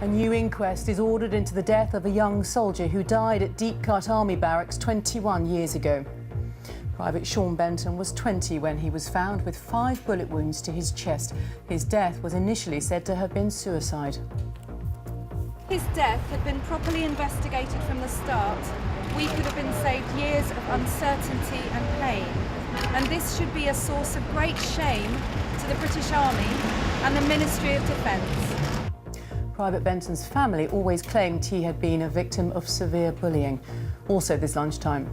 A new inquest is ordered into the death of a young soldier who died at Deep Cut Army Barracks 21 years ago. Private Sean Benton was 20 when he was found with 5 bullet wounds to his chest. His death was initially said to have been suicide. His death had been properly investigated from the start, we could have been saved years of uncertainty and pain. And this should be a source of great shame to the British Army and the Ministry of Defence. Private Benton's family always claimed he had been a victim of severe bullying. Also this lunchtime.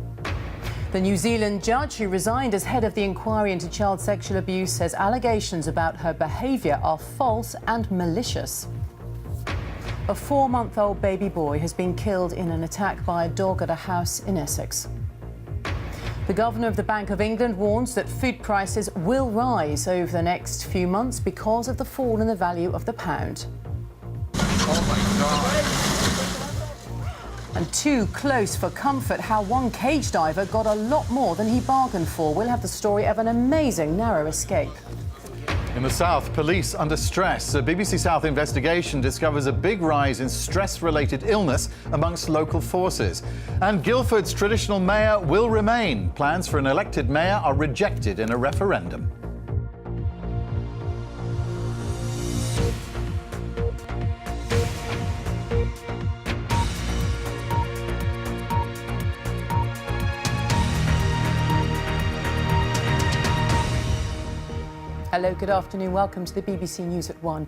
The New Zealand judge who resigned as head of the inquiry into child sexual abuse says allegations about her behaviour are false and malicious. A 4-month-old baby boy has been killed in an attack by a dog at a house in Essex. The Governor of the Bank of England warns that food prices will rise over the next few months because of the fall in the value of the pound. Oh my God. And too close for comfort, how one cage diver got a lot more than he bargained for. We'll have the story of an amazing narrow escape. In the south, police under stress. A BBC South investigation discovers a big rise in stress-related illness amongst local forces. And Guildford's traditional mayor will remain. Plans for an elected mayor are rejected in a referendum. Hello, good afternoon. Welcome to the BBC News at 1.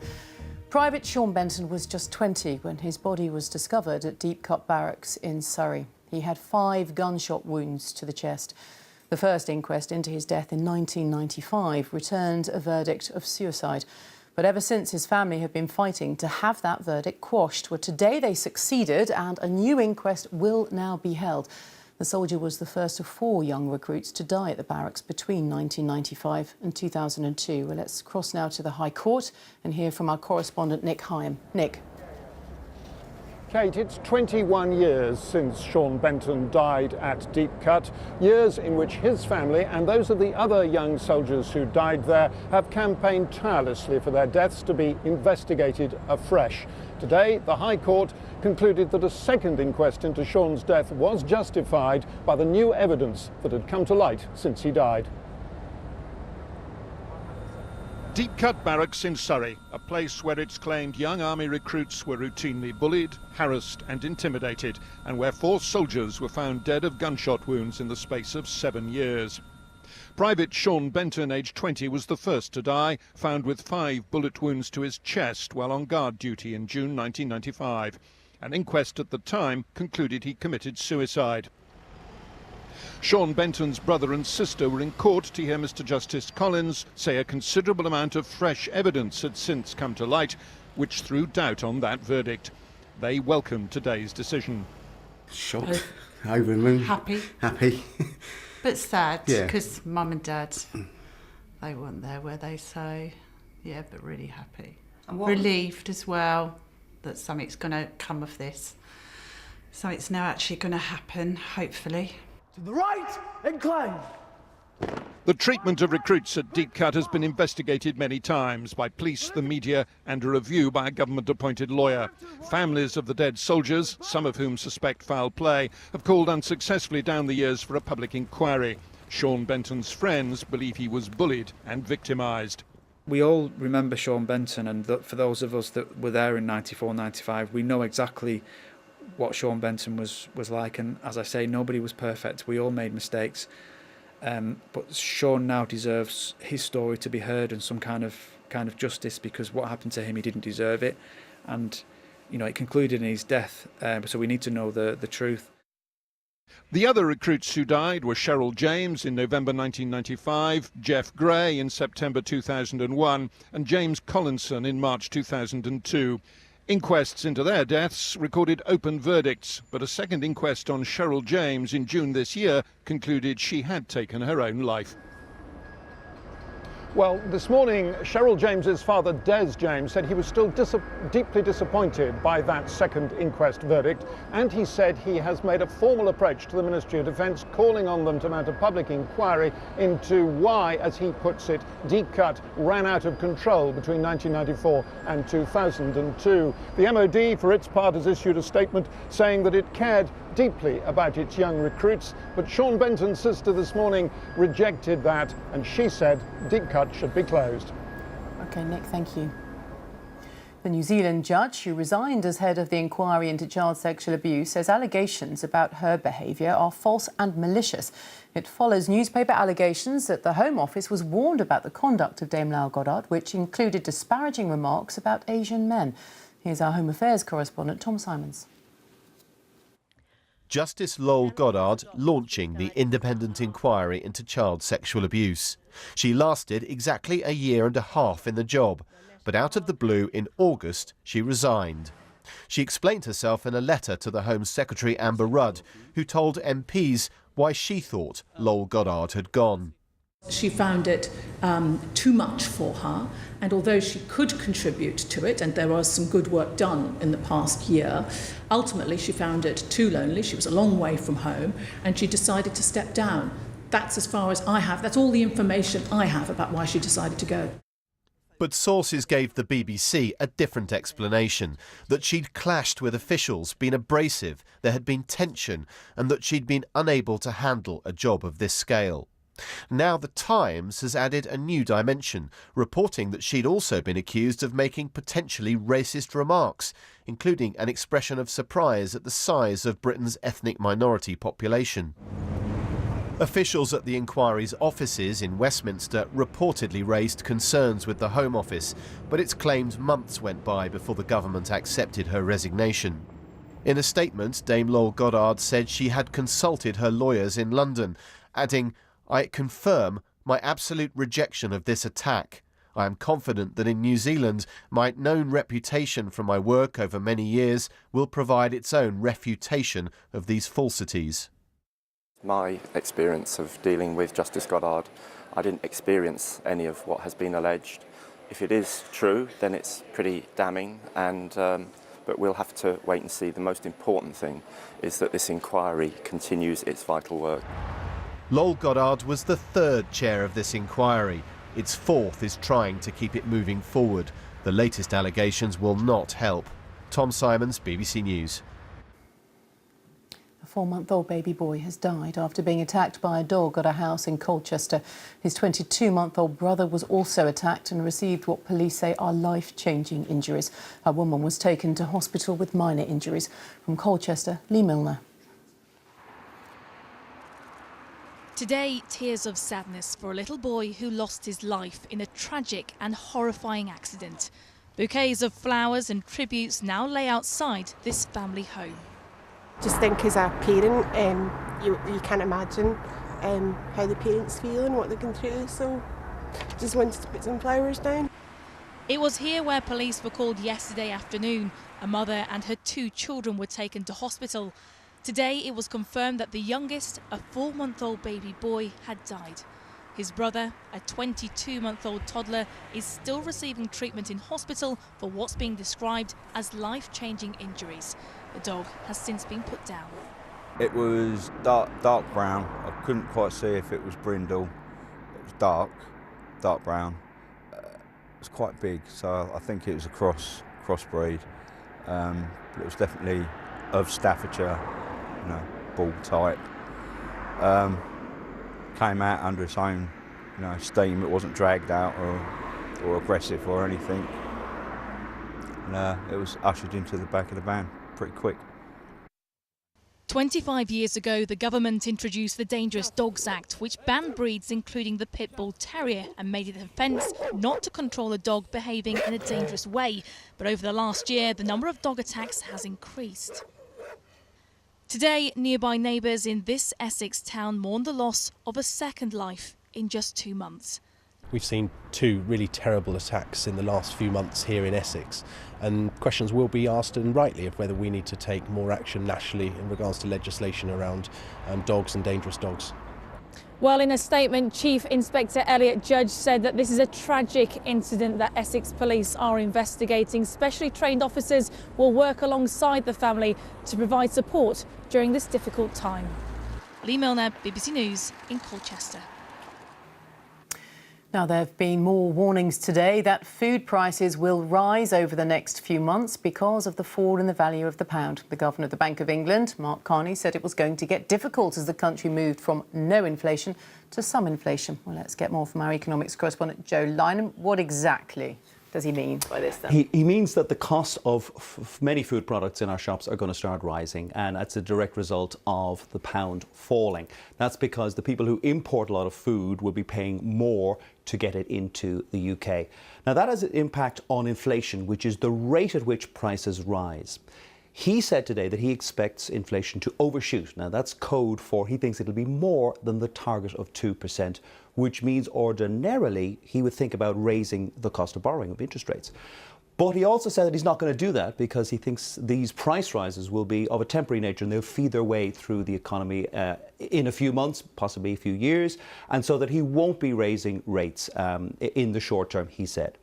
Private Sean Benton was just 20 when his body was discovered at Deep Cut Barracks in Surrey. He had 5 gunshot wounds to the chest. The first inquest into his death in 1995 returned a verdict of suicide. But ever since, his family have been fighting to have that verdict quashed. Well, today they succeeded and a new inquest will now be held. The soldier was the first of 4 young recruits to die at the barracks between 1995 and 2002. Well, let's cross now to the High Court and hear from our correspondent Nick Hyam. Nick. Kate, it's 21 years since Sean Benton died at Deep Cut, years in which his family and those of the other young soldiers who died there have campaigned tirelessly for their deaths to be investigated afresh. Today, the High Court concluded that a second inquest into Sean's death was justified by the new evidence that had come to light since he died. Deep Cut Barracks in Surrey, a place where it's claimed young army recruits were routinely bullied, harassed and intimidated, and where 4 soldiers were found dead of gunshot wounds in the space of 7 years. Private Sean Benton, aged 20, was the first to die, found with 5 bullet wounds to his chest while on guard duty in June 1995. An inquest at the time concluded he committed suicide. Sean Benton's brother and sister were in court to hear Mr Justice Collins say a considerable amount of fresh evidence had since come to light, which threw doubt on that verdict. They welcomed today's decision. Shocked, over the moon. Happy. Happy. But sad, Yeah. because Mum and Dad, they weren't there, were they? So, yeah, but really happy. Relieved as well that something's going to come of this. Something's now actually going to happen, hopefully. To the right, incline. The treatment of recruits at Deep Cut has been investigated many times by police, the media and a review by a government-appointed lawyer. Families of the dead soldiers, some of whom suspect foul play, have called unsuccessfully down the years for a public inquiry. Sean Benton's friends believe he was bullied and victimised. We all remember Sean Benton, and for those of us that were there in 94, 95, we know exactly what Sean Benton was like. And as I say, nobody was perfect. We all made mistakes. But Sean now deserves his story to be heard and some kind of justice, because what happened to him, he didn't deserve it. And, you know, it concluded in his death. So we need to know the truth. The other recruits who died were Cheryl James in November 1995, Jeff Gray in September 2001, and James Collinson in March 2002. Inquests into their deaths recorded open verdicts, but a second inquest on Cheryl James in June this year concluded she had taken her own life. Well, this morning, Cheryl James's father, Des James, said he was still deeply disappointed by that second inquest verdict, and he said he has made a formal approach to the Ministry of Defence, calling on them to mount a public inquiry into why, as he puts it, Deep Cut ran out of control between 1994 and 2002. The MOD, for its part, has issued a statement saying that it cared deeply about its young recruits, but Sean Benton's sister this morning rejected that, and she said Deep Cut should be closed. OK, Nick, thank you. The New Zealand judge who resigned as head of the inquiry into child sexual abuse says allegations about her behaviour are false and malicious. It follows newspaper allegations that the Home Office was warned about the conduct of Dame Lyle Goddard, which included disparaging remarks about Asian men. Here's our Home Affairs correspondent, Tom Simons. Justice Lyle Goddard launching the independent inquiry into child sexual abuse. She lasted exactly a year and a half in the job, but out of the blue in August she resigned. She explained herself in a letter to the Home Secretary Amber Rudd, who told MPs why she thought Lyle Goddard had gone. She found it too much for her, and although she could contribute to it, and there was some good work done in the past year, ultimately she found it too lonely. She was a long way from home, and she decided to step down. That's as far as I have. That's all the information I have about why she decided to go. But sources gave the BBC a different explanation, that she'd clashed with officials, been abrasive, there had been tension, and that she'd been unable to handle a job of this scale. Now The Times has added a new dimension, reporting that she'd also been accused of making potentially racist remarks, including an expression of surprise at the size of Britain's ethnic minority population. Officials at the inquiry's offices in Westminster reportedly raised concerns with the Home Office, but it's claimed months went by before the government accepted her resignation. In a statement, Dame Lyle Goddard said she had consulted her lawyers in London, adding, "I confirm my absolute rejection of this attack. I am confident that in New Zealand, my known reputation from my work over many years will provide its own refutation of these falsities." My experience of dealing with Justice Goddard, I didn't experience any of what has been alleged. If it is true, then it's pretty damning, but we'll have to wait and see. The most important thing is that this inquiry continues its vital work. Lyle Goddard was the third chair of this inquiry. Its fourth is trying to keep it moving forward. The latest allegations will not help. Tom Simons, BBC News. A 4-month-old baby boy has died after being attacked by a dog at a house in Colchester. His 22-month-old brother was also attacked and received what police say are life-changing injuries. A woman was taken to hospital with minor injuries. From Colchester, Lee Milner. Today, tears of sadness for a little boy who lost his life in a tragic and horrifying accident. Bouquets of flowers and tributes now lay outside this family home. Just think as a parent, you can't imagine how the parents feel and what they're going through, so just wanted to put some flowers down. It was here where police were called yesterday afternoon. A mother and her 2 children were taken to hospital. Today it was confirmed that the youngest, a 4-month-old baby boy, had died. His brother, a 22-month-old toddler, is still receiving treatment in hospital for what's being described as life-changing injuries. The dog has since been put down. It was dark brown. I couldn't quite see if it was brindle. It was dark brown. It was quite big, so I think it was a crossbreed. But it was definitely of Staffordshire. Bull type. Came out under its own, steam. It wasn't dragged out or aggressive or anything. And it was ushered into the back of the van pretty quick. 25 years ago, the government introduced the Dangerous Dogs Act, which banned breeds including the Pit Bull Terrier and made it an offence not to control a dog behaving in a dangerous way. But over the last year, the number of dog attacks has increased. Today, nearby neighbours in this Essex town mourn the loss of a second life in just 2 months. We've seen 2 really terrible attacks in the last few months here in Essex, and questions will be asked, and rightly, of whether we need to take more action nationally in regards to legislation around dogs and dangerous dogs. Well, in a statement, Chief Inspector Elliot Judge said that this is a tragic incident that Essex Police are investigating. Specially trained officers will work alongside the family to provide support during this difficult time. Lee Milner, BBC News in Colchester. Now, there have been more warnings today that food prices will rise over the next few months because of the fall in the value of the pound. The Governor of the Bank of England, Mark Carney, said it was going to get difficult as the country moved from no inflation to some inflation. Well, let's get more from our economics correspondent, Joe Lynham. What exactly does he mean by this then? He means that the cost of many food products in our shops are going to start rising, and that's a direct result of the pound falling. That's because the people who import a lot of food will be paying more to get it into the UK. Now that has an impact on inflation, which is the rate at which prices rise. He said today that he expects inflation to overshoot. Now that's code for he thinks it'll be more than the target of 2%, which means ordinarily he would think about raising the cost of borrowing, of interest rates. But he also said that he's not going to do that because he thinks these price rises will be of a temporary nature and they'll feed their way through the economy in a few months, possibly a few years, and so that he won't be raising rates in the short term, he said.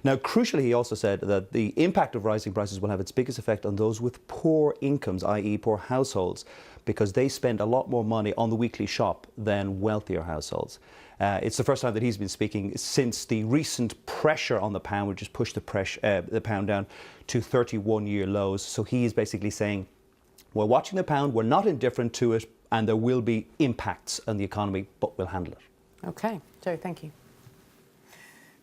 Now, crucially, he also said that the impact of rising prices will have its biggest effect on those with poor incomes, i.e. poor households, because they spend a lot more money on the weekly shop than wealthier households. It's the first time that he's been speaking since the recent pressure on the pound, which has pushed the pound down to 31-year lows. So he is basically saying, we're watching the pound, we're not indifferent to it, and there will be impacts on the economy, but we'll handle it. OK. Joe, thank you.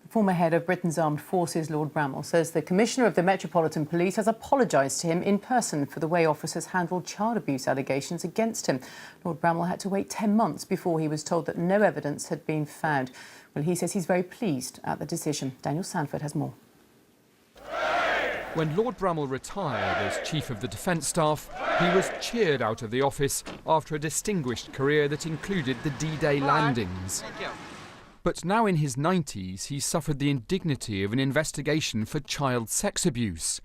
The former head of Britain's Armed Forces, Lord Bramall, says the Commissioner of the Metropolitan Police has apologised to him in person for the way officers handled child abuse allegations against him. Lord Bramall had to wait 10 months before he was told that no evidence had been found. Well, he says he's very pleased at the decision. Daniel Sanford has more. When Lord Bramall retired as Chief of the Defence Staff, he was cheered out of the office after a distinguished career that included the D-Day landings. But now in his 90s, he's suffered the indignity of an investigation for child sex abuse.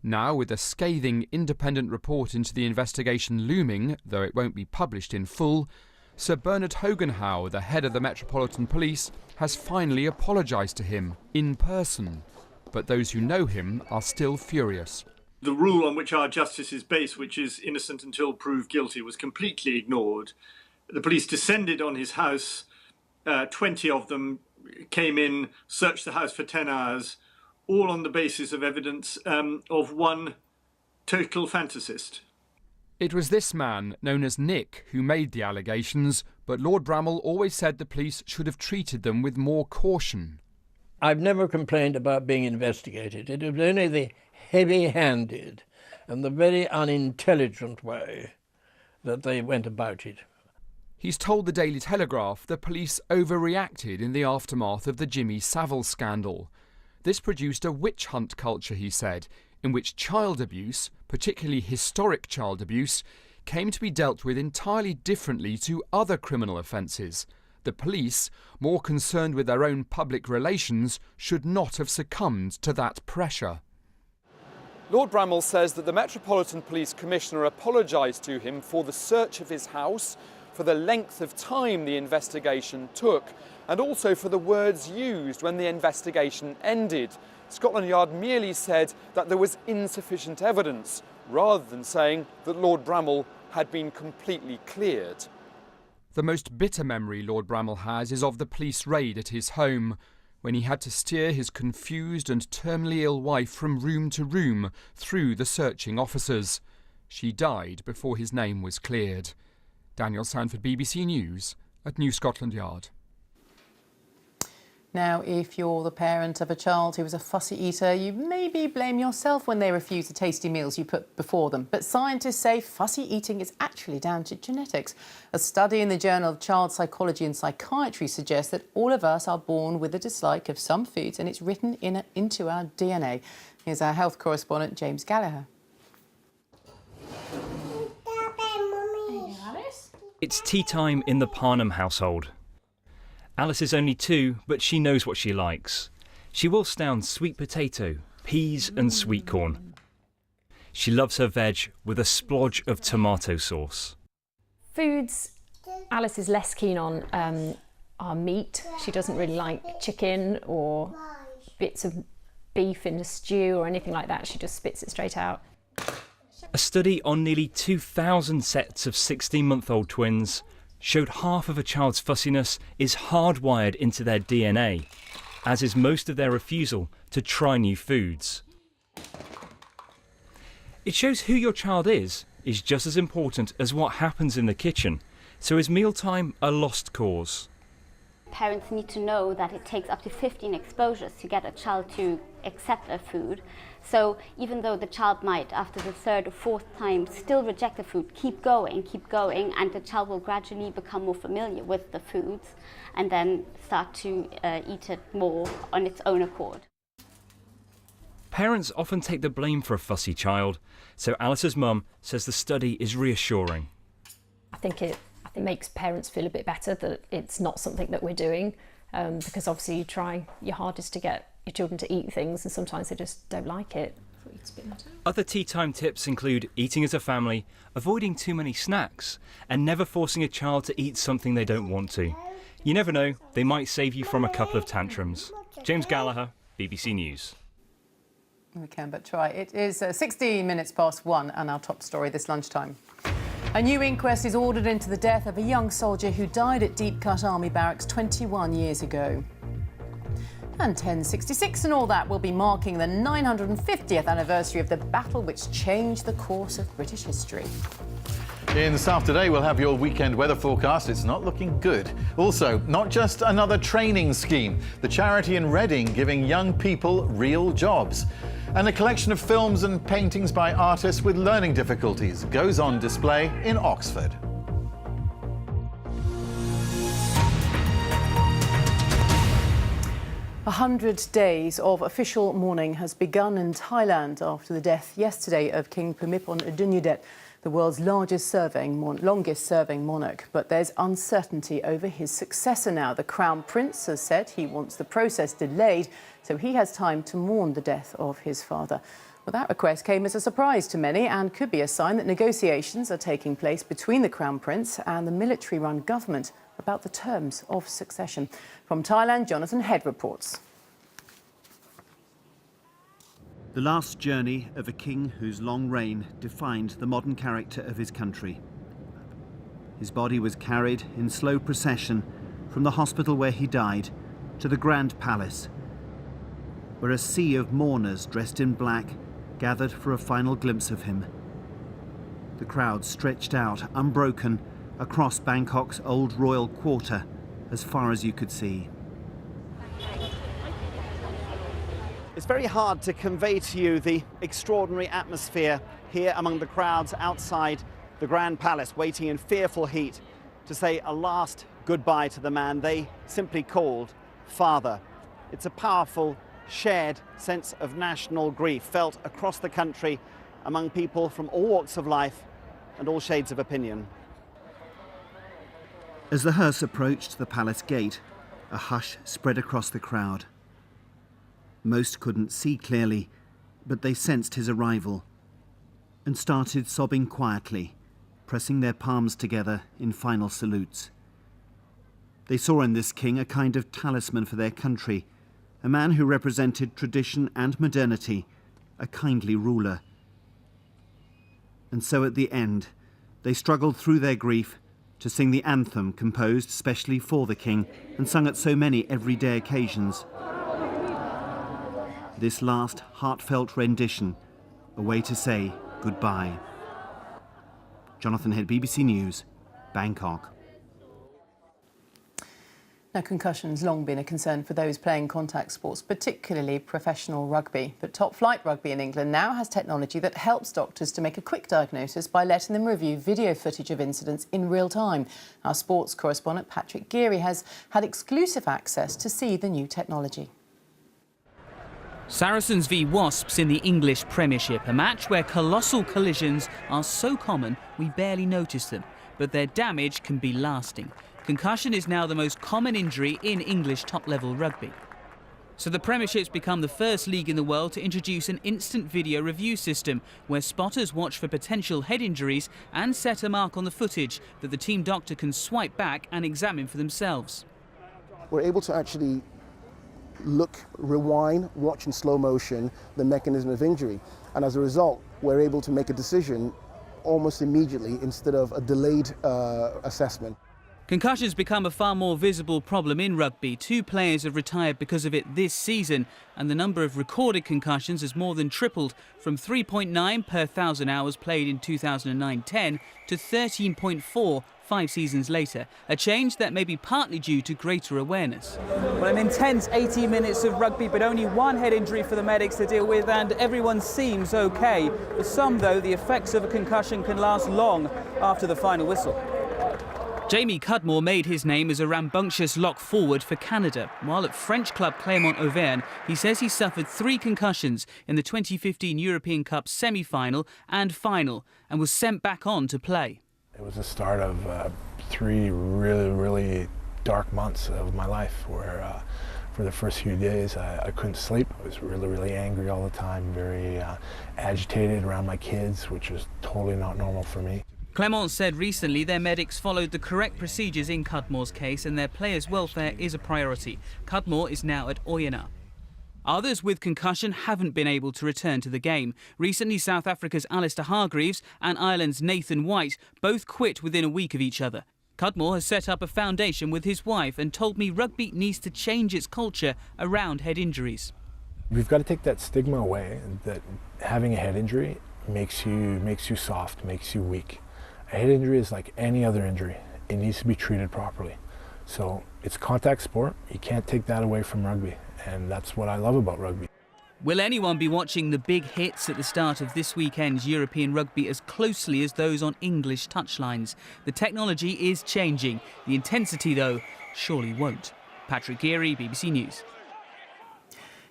Now, with a scathing independent report into the investigation looming, though it won't be published in full, Sir Bernard Hoganhow, the head of the Metropolitan Police, has finally apologised to him in person. But those who know him are still furious. The rule on which our justice is based, which is innocent until proved guilty, was completely ignored. The police descended on his house. 20 of them came in, searched the house for 10 hours, all on the basis of evidence of one total fantasist. It was this man, known as Nick, who made the allegations, but Lord Bramall always said the police should have treated them with more caution. I've never complained about being investigated. It was only the heavy-handed and the very unintelligent way that they went about it. He's told the Daily Telegraph the police overreacted in the aftermath of the Jimmy Savile scandal. This produced a witch hunt culture, he said, in which child abuse, particularly historic child abuse, came to be dealt with entirely differently to other criminal offences. The police, more concerned with their own public relations, should not have succumbed to that pressure. Lord Bramall says that the Metropolitan Police Commissioner apologised to him for the search of his house, for the length of time the investigation took, and also for the words used when the investigation ended. Scotland Yard merely said that there was insufficient evidence, rather than saying that Lord Bramall had been completely cleared. The most bitter memory Lord Bramall has is of the police raid at his home, when he had to steer his confused and terminally ill wife from room to room through the searching officers. She died before his name was cleared. Daniel Sanford, BBC News at New Scotland Yard. Now, if you're the parent of a child who is a fussy eater, you maybe blame yourself when they refuse the tasty meals you put before them. But scientists say fussy eating is actually down to genetics. A study in the Journal of Child Psychology and Psychiatry suggests that all of us are born with a dislike of some foods, and it's written into our DNA. Here's our health correspondent, James Gallagher. It's tea time in the Parnham household. Alice is only 2, but she knows what she likes. She wolfs down sweet potato, peas and sweet corn. She loves her veg with a splodge of tomato sauce. Foods Alice is less keen on our meat. She doesn't really like chicken or bits of beef in a stew or anything like that. She just spits it straight out. A study on nearly 2,000 sets of 16-month-old twins showed half of a child's fussiness is hardwired into their DNA, as is most of their refusal to try new foods. It shows who your child is just as important as what happens in the kitchen. So is mealtime a lost cause? Parents need to know that it takes up to 15 exposures to get a child to accept a food. So even though the child might, after the third or fourth time, still reject the food, keep going, and the child will gradually become more familiar with the foods and then start to eat it more on its own accord. Parents often take the blame for a fussy child, so Alice's mum says the study is reassuring. I think it makes parents feel a bit better that it's not something that we're doing, because obviously you try your hardest to get your children to eat things and sometimes they just don't like it. Other tea time tips include eating as a family, avoiding too many snacks, and never forcing a child to eat something they don't want to. You never know, they might save you from a couple of tantrums. James Gallagher, BBC News. We can but try. It is 16 minutes past 1 and our top story this lunchtime. A new inquest is ordered into the death of a young soldier who died at Deep Cut Army Barracks 21 years ago. And 1066 and all that will be marking the 950th anniversary of the battle which changed the course of British history. In the South today, we'll have your weekend weather forecast. It's not looking good. Also, not just another training scheme. The charity in Reading giving young people real jobs. And a collection of films and paintings by artists with learning difficulties goes on display in Oxford. A 100 days of official mourning has begun in Thailand after the death yesterday of King Bhumibol Adulyadej, the world's longest serving monarch. But there's uncertainty over his successor now. The Crown Prince has said he wants the process delayed so he has time to mourn the death of his father. Well, that request came as a surprise to many and could be a sign that negotiations are taking place between the Crown Prince and the military-run government about the terms of succession. From Thailand, Jonathan Head reports. The last journey of a king whose long reign defined the modern character of his country. His body was carried in slow procession from the hospital where he died to the Grand Palace, where a sea of mourners dressed in black gathered for a final glimpse of him. The crowd stretched out, unbroken, across Bangkok's old royal quarter as far as you could see. It's very hard to convey to you the extraordinary atmosphere here among the crowds outside the Grand Palace, waiting in fearful heat to say a last goodbye to the man they simply called father. It's a powerful, shared sense of national grief felt across the country among people from all walks of life and all shades of opinion. As the hearse approached the palace gate, a hush spread across the crowd. Most couldn't see clearly, but they sensed his arrival and started sobbing quietly, pressing their palms together in final salutes. They saw in this king a kind of talisman for their country, a man who represented tradition and modernity, a kindly ruler. And so at the end, they struggled through their grief to sing the anthem composed specially for the king and sung at so many everyday occasions. This last heartfelt rendition, a way to say goodbye. Jonathan Head, BBC News, Bangkok. Now, concussion's long been a concern for those playing contact sports, particularly professional rugby. But Top Flight Rugby in England now has technology that helps doctors to make a quick diagnosis by letting them review video footage of incidents in real time. Our sports correspondent Patrick Geary has had exclusive access to see the new technology. Saracens v Wasps in the English Premiership, a match where colossal collisions are so common we barely notice them, but their damage can be lasting. Concussion is now the most common injury in English top-level rugby. So the Premiership's become the first league in the world to introduce an instant video review system where spotters watch for potential head injuries and set a mark on the footage that the team doctor can swipe back and examine for themselves. We're able to actually look, rewind, watch in slow motion the mechanism of injury. And as a result, we're able to make a decision almost immediately instead of a delayed assessment. Concussions become a far more visible problem in rugby. 2 players have retired because of it this season, and the number of recorded concussions has more than tripled from 3.9 per 1,000 hours played in 2009-10 to 13.4 5 seasons later, a change that may be partly due to greater awareness. Well, an intense 80 minutes of rugby, but only 1 head injury for the medics to deal with, and everyone seems okay. For some, though, the effects of a concussion can last long after the final whistle. Jamie Cudmore made his name as a rambunctious lock forward for Canada. While at French club Clermont Auvergne, he says he suffered 3 concussions in the 2015 European Cup semi-final and final and was sent back on to play. It was the start of 3 really dark months of my life where for the first few days I couldn't sleep. I was really angry all the time, very agitated around my kids, which was totally not normal for me. Clermont said recently their medics followed the correct procedures in Cudmore's case and their players' welfare is a priority. Cudmore is now at Oyonnax. Others with concussion haven't been able to return to the game. Recently, South Africa's Alistair Hargreaves and Ireland's Nathan White both quit within a week of each other. Cudmore has set up a foundation with his wife and told me rugby needs to change its culture around head injuries. We've got to take that stigma away that having a head injury makes you soft, makes you weak. A head injury is like any other injury. It needs to be treated properly. So it's contact sport. You can't take that away from rugby. And that's what I love about rugby. Will anyone be watching the big hits at the start of this weekend's European rugby as closely as those on English touchlines? The technology is changing. The intensity, though, surely won't. Patrick Geary, BBC News.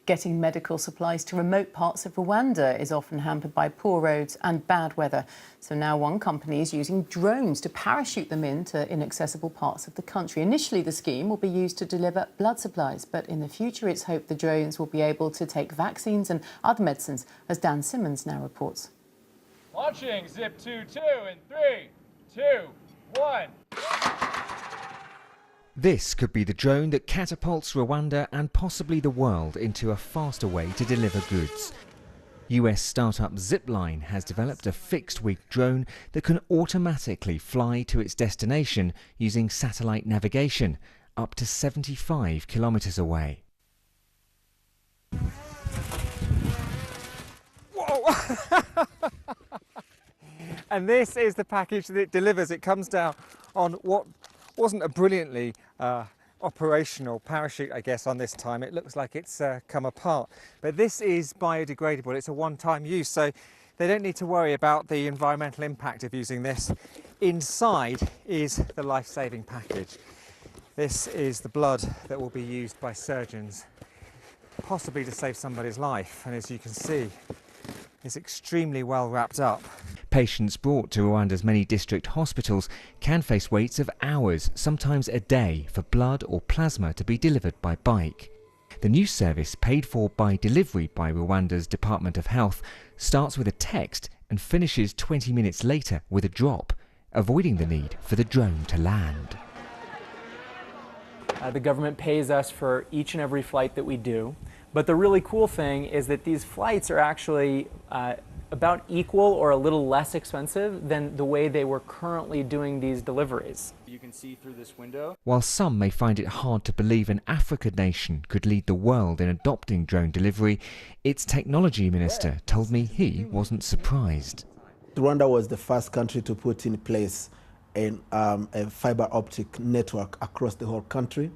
Getting medical supplies to remote parts of Rwanda is often hampered by poor roads and bad weather. So now one company is using drones to parachute them into inaccessible parts of the country. Initially, the scheme will be used to deliver blood supplies, but in the future it's hoped the drones will be able to take vaccines and other medicines, as Dan Simmons now reports. Launching Zip 2-2 in 3, 2, 1. This could be the drone that catapults Rwanda and possibly the world into a faster way to deliver goods. US startup Zipline has developed a fixed-wing drone that can automatically fly to its destination using satellite navigation, up to 75 kilometres away. Whoa! And this is the package that it delivers. It comes down on what wasn't a brilliantly operational parachute, I guess, on this time. It looks like it's come apart. But this is biodegradable. It's a one-time use, so they don't need to worry about the environmental impact of using this. Inside is the life-saving package. This is the blood that will be used by surgeons, possibly to save somebody's life. And as you can see, it's extremely well wrapped up. Patients brought to Rwanda's many district hospitals can face waits of hours, sometimes a day, for blood or plasma to be delivered by bike. The new service, paid for by delivery by Rwanda's Department of Health, starts with a text and finishes 20 minutes later with a drop, avoiding the need for the drone to land. The government pays us for each and every flight that we do. But the really cool thing is that these flights are actually about equal or a little less expensive than the way they were currently doing these deliveries. You can see through this window. While some may find it hard to believe an African nation could lead the world in adopting drone delivery, its technology minister told me he wasn't surprised. Rwanda was the first country to put in place a fiber optic network across the whole country.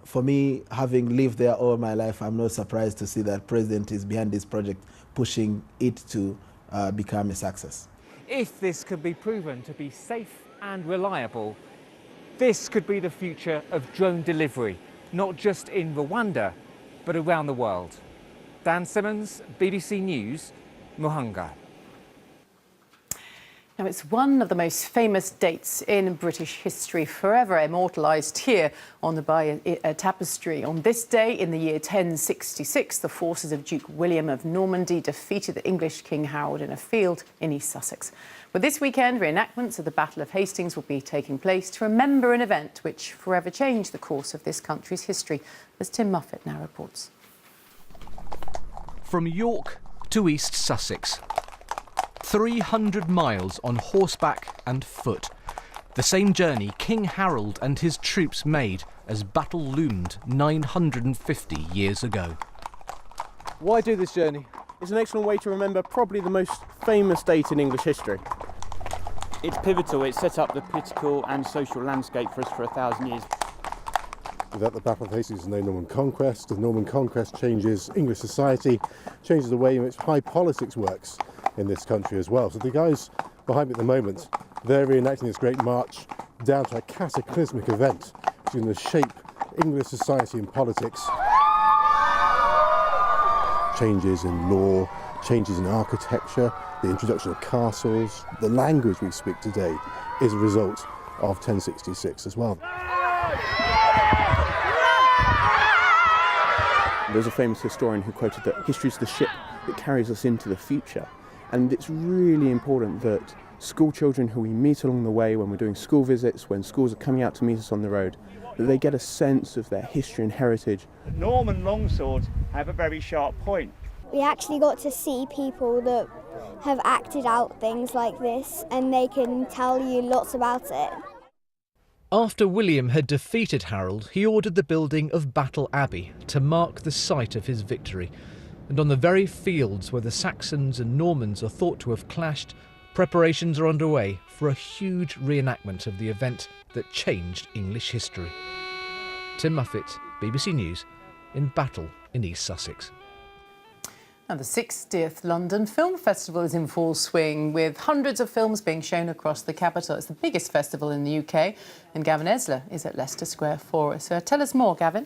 For me, having lived there all my life, I'm not surprised to see that the president is behind this project, pushing it to become a success. If this could be proven to be safe and reliable, this could be the future of drone delivery, not just in Rwanda, but around the world. Dan Simmons, BBC News, Muhanga. Now, it's one of the most famous dates in British history, forever immortalised here on the Bayeux Tapestry. On this day in the year 1066, the forces of Duke William of Normandy defeated the English King Harold in a field in East Sussex. But this weekend, reenactments of the Battle of Hastings will be taking place to remember an event which forever changed the course of this country's history, as Tim Muffet now reports. From York to East Sussex. 300 miles on horseback and foot. The same journey King Harold and his troops made as battle loomed 950 years ago. Why do this journey? It's an excellent way to remember probably the most famous date in English history. It's pivotal. It set up the political and social landscape for us for 1,000 years. That the Battle of Hastings is no Norman conquest. The Norman conquest changes English society, changes the way in which high politics works in this country as well. So the guys behind me at the moment, they're reenacting this great march down to a cataclysmic event which is going to shape English society and politics. Changes in law, changes in architecture, the introduction of castles, the language we speak today is a result of 1066 as well. There's a famous historian who quoted that history is the ship that carries us into the future. And it's really important that school children who we meet along the way when we're doing school visits, when schools are coming out to meet us on the road, that they get a sense of their history and heritage. Norman longswords have a very sharp point. We actually got to see people that have acted out things like this, and they can tell you lots about it. After William had defeated Harold, he ordered the building of Battle Abbey to mark the site of his victory. And on the very fields where the Saxons and Normans are thought to have clashed, preparations are underway for a huge reenactment of the event that changed English history. Tim Muffet, BBC News, in Battle in East Sussex. Now, the 60th London Film Festival is in full swing, with hundreds of films being shown across the capital. It's the biggest festival in the UK, and Gavin Esler is at Leicester Square for us. So tell us more, Gavin.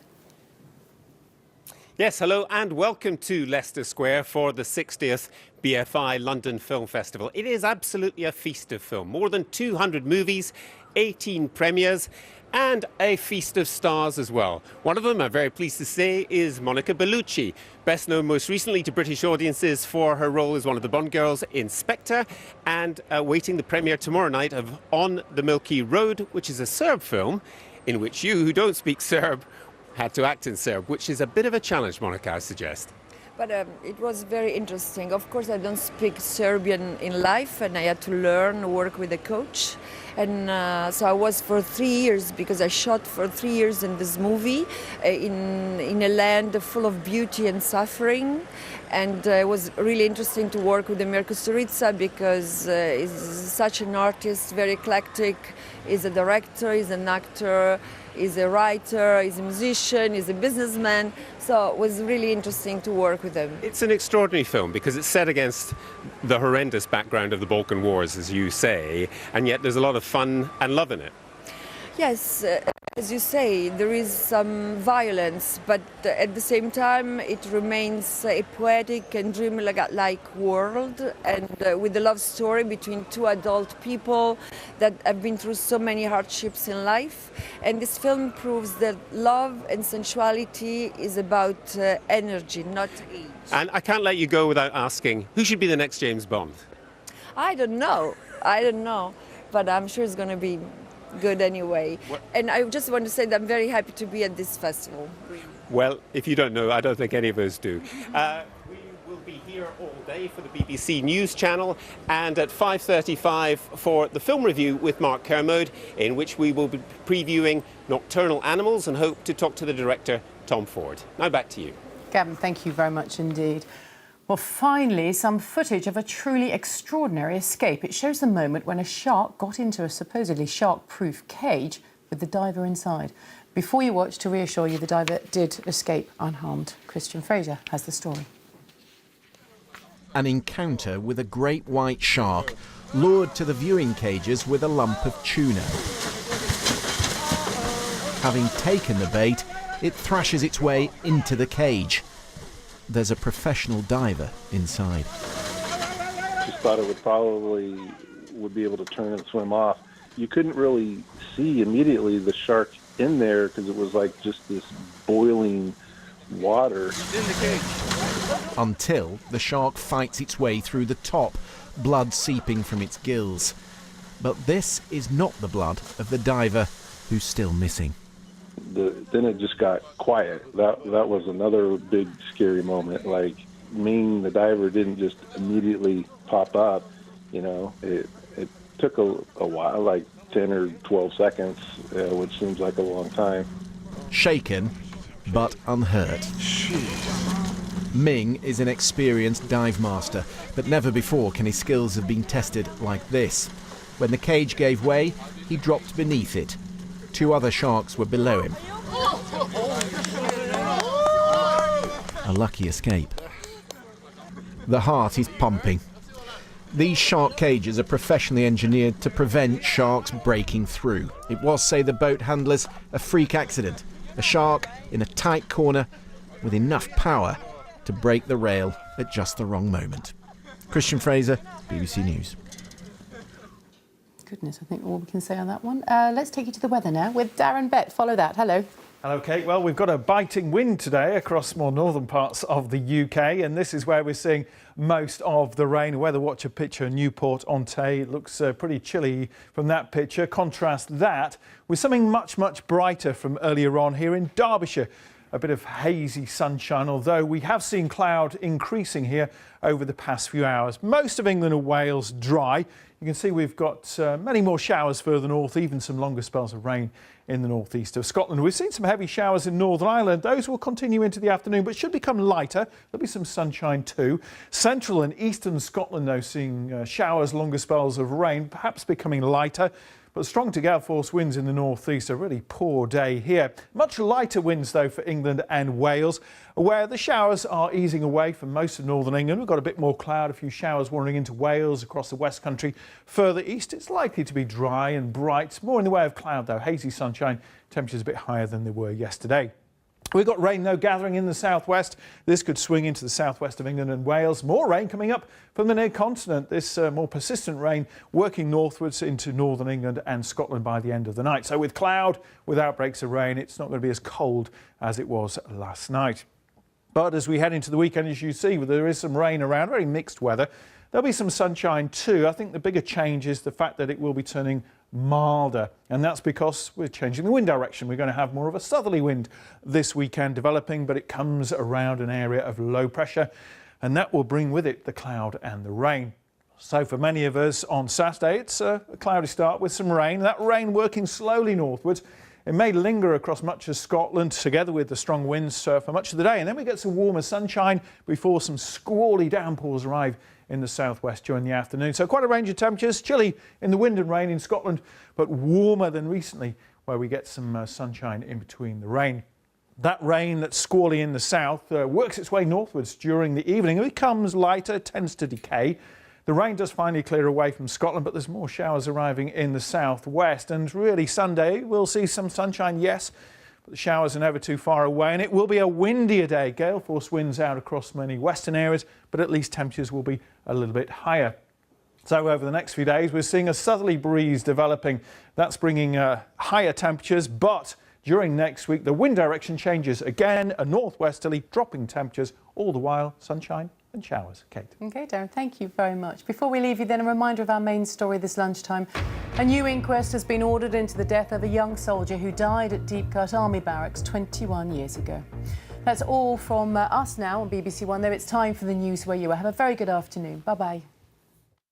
Yes, hello and welcome to Leicester Square for the 60th BFI London Film Festival. It is absolutely a feast of film. More than 200 movies, 18 premieres and a feast of stars as well. One of them, I'm very pleased to say, is Monica Bellucci, best known most recently to British audiences for her role as one of the Bond girls in Spectre, and awaiting the premiere tomorrow night of On the Milky Road, which is a Serb film in which you, who don't speak Serb, had to act in Serb, which is a bit of a challenge, Monica, I suggest. But it was very interesting. Of course, I don't speak Serbian in life, and I had to learn, work with a coach. And so I was for 3 years, because I shot for 3 years in this movie, in a land full of beauty and suffering. And it was really interesting to work with Mirko Storica, because he's such an artist, very eclectic. He's a director, he's an actor, he's a writer, he's a musician, he's a businessman. So it was really interesting to work with him. It's an extraordinary film because it's set against the horrendous background of the Balkan Wars, as you say, and yet there's a lot of fun and love in it. Yes, as you say, there is some violence, but at the same time it remains a poetic and dreamlike world, and with a love story between two adult people that have been through so many hardships in life. And this film proves that love and sensuality is about energy, not age. And I can't let you go without asking, who should be the next James Bond? I don't know, but I'm sure it's going to be good anyway. And I just want to say that I'm very happy to be at this festival. Well, if you don't know, I don't think any of us do. We will be here all day for the BBC News Channel, and at 5:35 for the film review with Mark Kermode, in which we will be previewing Nocturnal Animals and hope to talk to the director, Tom Ford. Now back to you. Gavin, thank you very much indeed. Well, finally, some footage of a truly extraordinary escape. It shows the moment when a shark got into a supposedly shark-proof cage with the diver inside. Before you watch, to reassure you, the diver did escape unharmed. Christian Fraser has the story. An encounter with a great white shark lured to the viewing cages with a lump of tuna. Having taken the bait, it thrashes its way into the cage. There's a professional diver inside. Just thought it would probably would be able to turn and swim off. You couldn't really see immediately the shark in there because it was like just this boiling water. In the cage. Until the shark fights its way through the top, blood seeping from its gills. But this is not the blood of the diver who's still missing. Then it just got quiet. That was another big scary moment. Like, Ming, the diver, didn't just immediately pop up. You know, it took a while, like 10 or 12 seconds, which seems like a long time. Shaken, but unhurt. Ming is an experienced dive master, but never before can his skills have been tested like this. When the cage gave way, he dropped beneath it. 2 other sharks were below him. A lucky escape. The heart is pumping. These shark cages are professionally engineered to prevent sharks breaking through. It was, say the boat handlers, a freak accident. A shark in a tight corner with enough power to break the rail at just the wrong moment. Christian Fraser, BBC News. Goodness, I think all we can say on that one. Let's take you to the weather now with Darren Bett. Follow that. Hello. Hello, Kate. Well, we've got a biting wind today across more northern parts of the UK, and this is where we're seeing most of the rain. Weather Watcher picture, Newport-on-Tay. It looks pretty chilly from that picture. Contrast that with something much, much brighter from earlier on here in Derbyshire. A bit of hazy sunshine, although we have seen cloud increasing here over the past few hours. Most of England and Wales dry. You can see we've got many more showers further north, even some longer spells of rain in the northeast of Scotland. We've seen some heavy showers in Northern Ireland. Those will continue into the afternoon, but should become lighter. There'll be some sunshine too. Central and eastern Scotland, though, seeing showers, longer spells of rain, perhaps becoming lighter. But strong to gale force winds in the northeast. A really poor day here. Much lighter winds, though, for England and Wales, where the showers are easing away from most of northern England. We've got a bit more cloud, a few showers wandering into Wales, across the West Country. Further east, it's likely to be dry and bright. More in the way of cloud, though. Hazy sunshine. Temperatures a bit higher than they were yesterday. We've got rain, though, gathering in the southwest. This could swing into the southwest of England and Wales. More rain coming up from the near continent. This more persistent rain working northwards into northern England and Scotland by the end of the night. So with cloud, with outbreaks of rain, it's not going to be as cold as it was last night. But as we head into the weekend, as you see, there is some rain around, very mixed weather. There'll be some sunshine too. I think the bigger change is the fact that it will be turning milder, and that's because we're changing the wind direction. We're going to have more of a southerly wind this weekend developing, but it comes around an area of low pressure, and that will bring with it the cloud and the rain. So for many of us on Saturday, it's a cloudy start with some rain. That rain working slowly northwards. It may linger across much of Scotland together with the strong winds for much of the day, and then we get some warmer sunshine before some squally downpours arrive in the southwest during the afternoon. So quite a range of temperatures, chilly in the wind and rain in Scotland, but warmer than recently where we get some sunshine in between the rain. That rain that's squally in the south works its way northwards during the evening. It becomes lighter, tends to decay. The rain does finally clear away from Scotland, but there's more showers arriving in the southwest. And really Sunday, we'll see some sunshine, yes, but the showers are never too far away, and it will be a windier day. Gale force winds out across many western areas, but at least temperatures will be a little bit higher. So over the next few days, we're seeing a southerly breeze developing. That's bringing higher temperatures, but during next week, the wind direction changes again, a northwesterly, dropping temperatures, all the while sunshine and showers. Kate. OK, Darren, thank you very much. Before we leave you, then a reminder of our main story this lunchtime. A new inquest has been ordered into the death of a young soldier who died at Deepcut Army Barracks 21 years ago. That's all from us now on BBC One. Though it's time for the news where you are. Have a very good afternoon. Bye-bye.